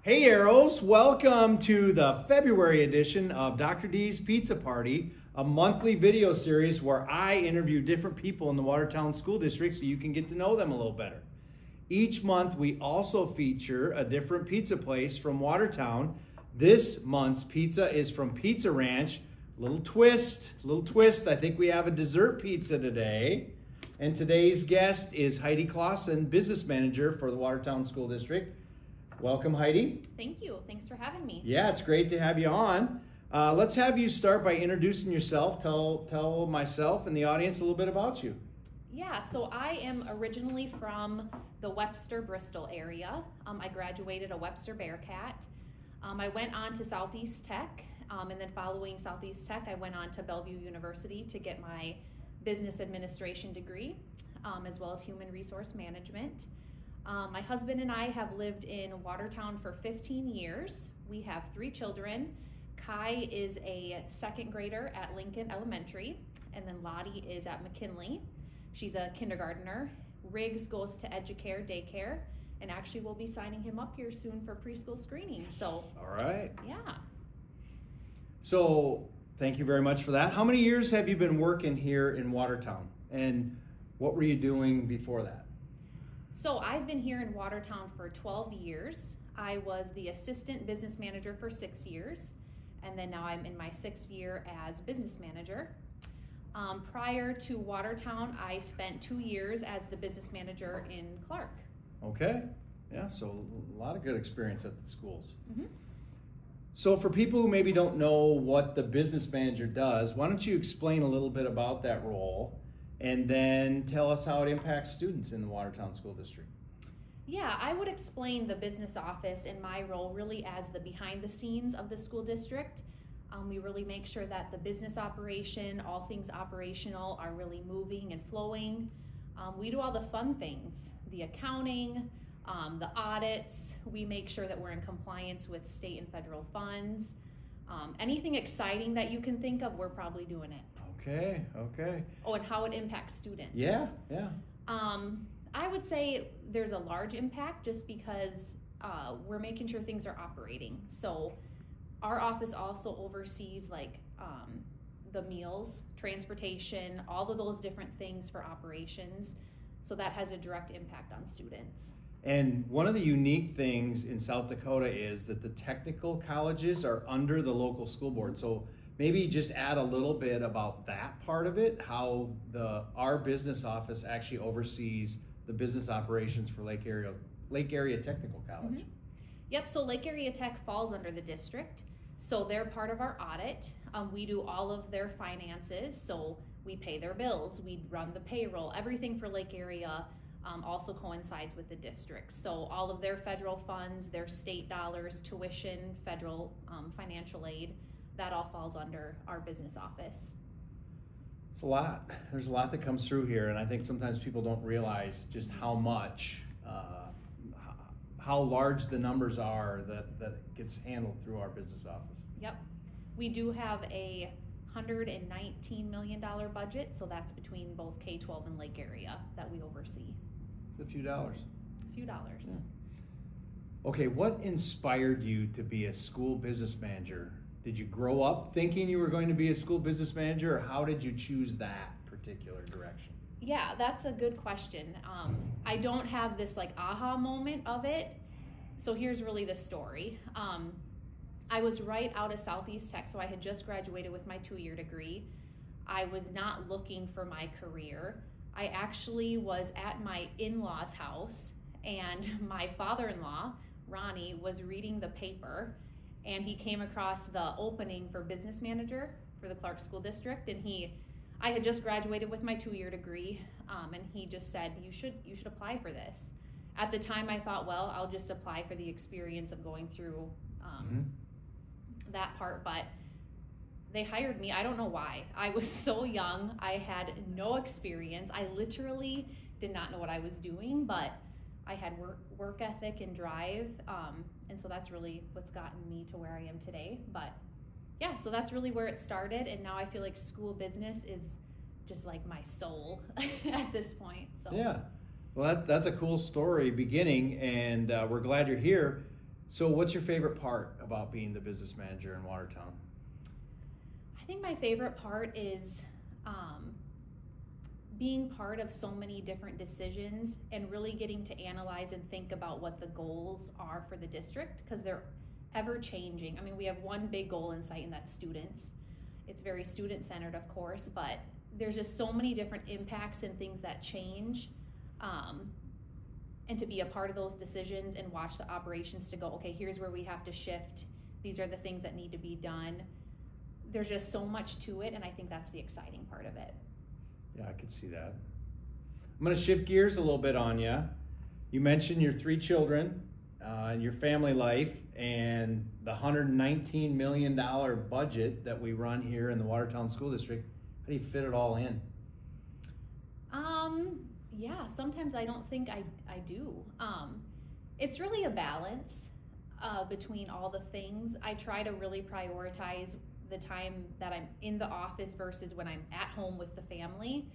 Hey Arrows, welcome to the February edition of Dr. D's Pizza Party, a monthly video series where I interview different people in the Watertown School District so you can get to know them a little better. Each month we also feature a different pizza place from Watertown. This month's pizza is from Pizza Ranch. Little twist. I think we have a dessert pizza today. And today's guest is Heidi Clausen, business manager for the Watertown School District. Welcome, Heidi. Thank you. Thanks for having me. Yeah, it's great to have you on. Let's have you start by introducing yourself. Tell myself and the audience a little bit about you. Yeah, so I am originally from the Webster, Bristol area. I graduated a Webster Bearcat. I went on to Southeast Tech, and then following Southeast Tech, I went on to Bellevue University to get my business administration degree, as well as human resource management. My husband and I have lived in Watertown for 15 years. We have 3 children. Kai is a second grader at Lincoln Elementary, and then Lottie is at McKinley. She's a kindergartner. Riggs goes to Educare Daycare, and actually we'll be signing him up here soon for preschool screening. So, all right. Yeah. So, thank you very much for that. How many years have you been working here in Watertown, and what were you doing before that? So I've been here in Watertown for 12 years. I was the assistant business manager for 6 years, and then now I'm in my 6th year as business manager. Prior to Watertown, I spent 2 years as the business manager in Clark. Okay, yeah, so a lot of good experience at the schools. Mm-hmm. So for people who maybe don't know what the business manager does, why don't you explain a little bit about that role? And then tell us how it impacts students in the Watertown School District. Yeah, I would explain the business office in my role really as the behind the scenes of the school district. We really make sure that the business operation, all things operational, are really moving and flowing. We do all the fun things, the accounting, the audits. We make sure that we're in compliance with state and federal funds. Anything exciting that you can think of, we're probably doing it. Okay. Oh, and how it impacts students. Yeah. I would say there's a large impact just because we're making sure things are operating. So our office also oversees the meals, transportation, all of those different things for operations. So that has a direct impact on students. And one of the unique things in South Dakota is that the technical colleges are under the local school board. So maybe just add a little bit about that part of it, how our business office actually oversees the business operations for Lake Area Technical College. Mm-hmm. Yep, so Lake Area Tech falls under the district. So they're part of our audit. We do all of their finances, so we pay their bills, we run the payroll, everything for Lake Area also coincides with the district. So all of their federal funds, their state dollars, tuition, federal financial aid, that all falls under our business office. It's a lot. There's a lot that comes through here, and I think sometimes people don't realize just how much, how large the numbers are that gets handled through our business office. Yep. We do have a $119 million budget, so that's between both K-12 and Lake Area that we oversee. A few dollars. A few dollars. Yeah. Okay, what inspired you to be a school business manager? Did you grow up thinking you were going to be a school business manager, or how did you choose that particular direction? Yeah, that's a good question. I don't have this aha moment of it. So here's really the story. I was right out of Southeast Tech, so I had just graduated with my 2-year degree. I was not looking for my career. I actually was at my in-laws' house, and my father-in-law, Ronnie, was reading the paper, and he came across the opening for business manager for the Clark School District, and I had just graduated with my 2-year degree, and he just said, you should apply for this. At the time I thought, well, I'll just apply for the experience of going through that part, but they hired me. I don't know why. I was so young. I had no experience. I literally did not know what I was doing, but I had work ethic and drive, and so that's really what's gotten me to where I am today. But yeah, so that's really where it started, and now I feel like school business is just like my soul at this point. So yeah, well that's a cool story beginning, and we're glad you're here. So what's your favorite part about being the business manager in Watertown? I think my favorite part is being part of so many different decisions and really getting to analyze and think about what the goals are for the district, because they're ever changing. I mean, we have one big goal in sight, and that's students. It's very student centered, of course, but there's just so many different impacts and things that change. And to be a part of those decisions and watch the operations to go, okay, here's where we have to shift. These are the things that need to be done. There's just so much to it, and I think that's the exciting part of it. Yeah, I could see that. I'm going to shift gears a little bit on you. You mentioned your 3 children and your family life and the $119 million budget that we run here in the Watertown School District. How do you fit it all in? Yeah, sometimes I don't think I do. It's really a balance between all the things. I try to really prioritize the time that I'm in the office versus when I'm at home with the family.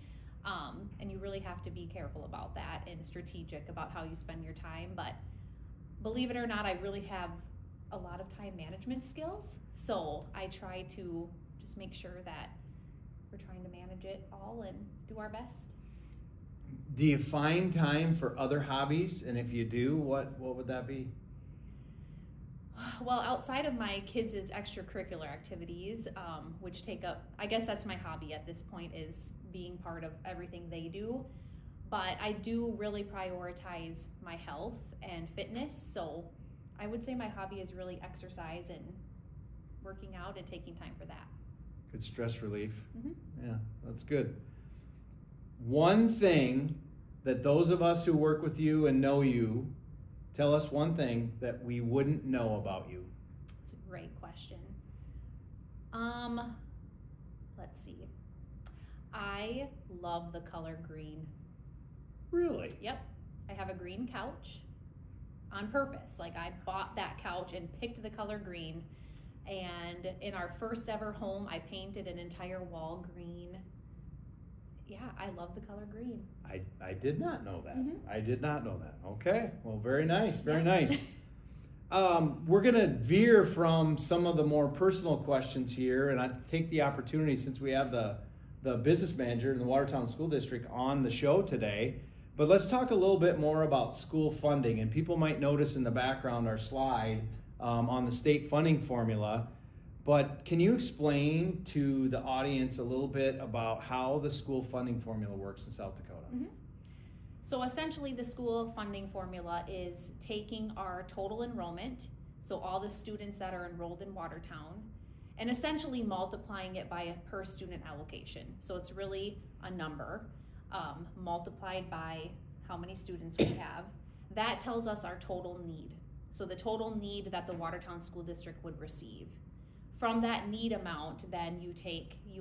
And you really have to be careful about that and strategic about how you spend your time. But believe it or not, I really have a lot of time management skills. So I try to just make sure that we're trying to manage it all and do our best. Do you find time for other hobbies? And if you do, what would that be? Well, outside of my kids' extracurricular activities, which take up, I guess that's my hobby at this point, is being part of everything they do. But I do really prioritize my health and fitness. So I would say my hobby is really exercise and working out and taking time for that. Good stress relief. Mm-hmm. Yeah, that's good. One thing that those of us who work with you and know you, tell us one thing that we wouldn't know about you. It's a great question. Let's see. I love the color green. Really? Yep. I have a green couch on purpose. Like, I bought that couch and picked the color green. And in our first ever home, I painted an entire wall green. Yeah, I love the color green. I did not know that. Mm-hmm. I did not know that. Okay, well, very nice, very Yeah. nice. We're gonna veer from some of the more personal questions here, and I take the opportunity, since we have the business manager in the Watertown School District on the show today, but let's talk a little bit more about school funding. And people might notice in the background our slide on the state funding formula. But can you explain to the audience a little bit about how the school funding formula works in South Dakota? Mm-hmm. So essentially, the school funding formula is taking our total enrollment, so all the students that are enrolled in Watertown, and essentially multiplying it by a per student allocation. So it's really a number multiplied by how many students we have. That tells us our total need. So the total need that the Watertown School District would receive. From that need amount, then you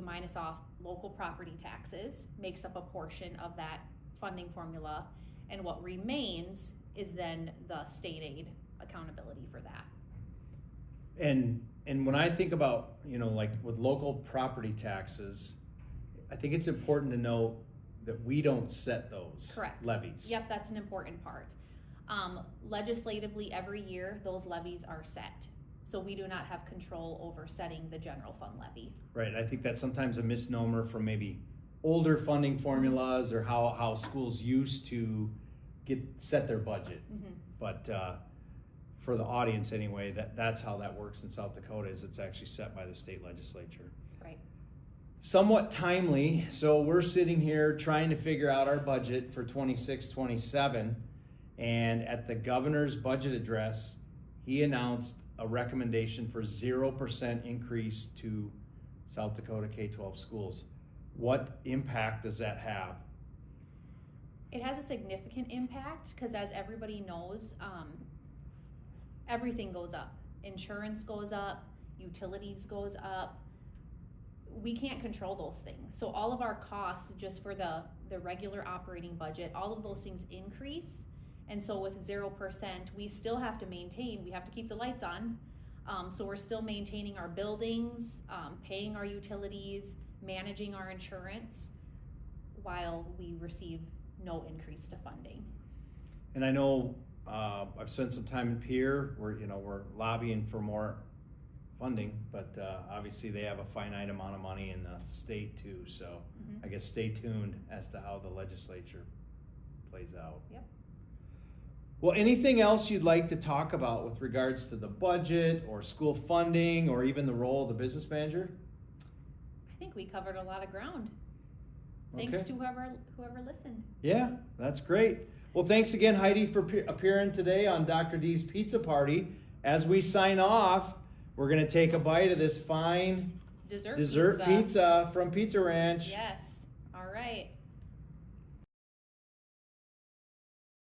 minus off local property taxes, makes up a portion of that funding formula, and what remains is then the state aid accountability for that. And when I think about, like with local property taxes, I think it's important to know that we don't set those Correct. levies. Yep, that's an important part. Legislatively, every year, those levies are set. So we do not have control over setting the general fund levy. Right, I think that's sometimes a misnomer from maybe older funding formulas or how schools used to set their budget. Mm-hmm. But for the audience anyway, that's how that works in South Dakota, is it's actually set by the state legislature. Right. Somewhat timely, so we're sitting here trying to figure out our budget for 26-27, and at the governor's budget address, he announced a recommendation for 0% increase to South Dakota K-12 schools. What impact does that have? It has a significant impact because, as everybody knows, everything goes up. Insurance goes up, utilities goes up. We can't control those things. So all of our costs just for the regular operating budget, all of those things increase. And so with 0%, we still have to maintain, we have to keep the lights on. So we're still maintaining our buildings, paying our utilities, managing our insurance, while we receive no increase to funding. And I know I've spent some time in Pierre. We're lobbying for more funding, but obviously they have a finite amount of money in the state too. So I guess stay tuned as to how the legislature plays out. Yep. Well, anything else you'd like to talk about with regards to the budget or school funding or even the role of the business manager? I think we covered a lot of ground. Thanks to whoever listened. Yeah, that's great. Well, thanks again, Heidi, for appearing today on Dr. D's Pizza Party. As we sign off, we're going to take a bite of this fine Dessert pizza from Pizza Ranch. Yes. All right.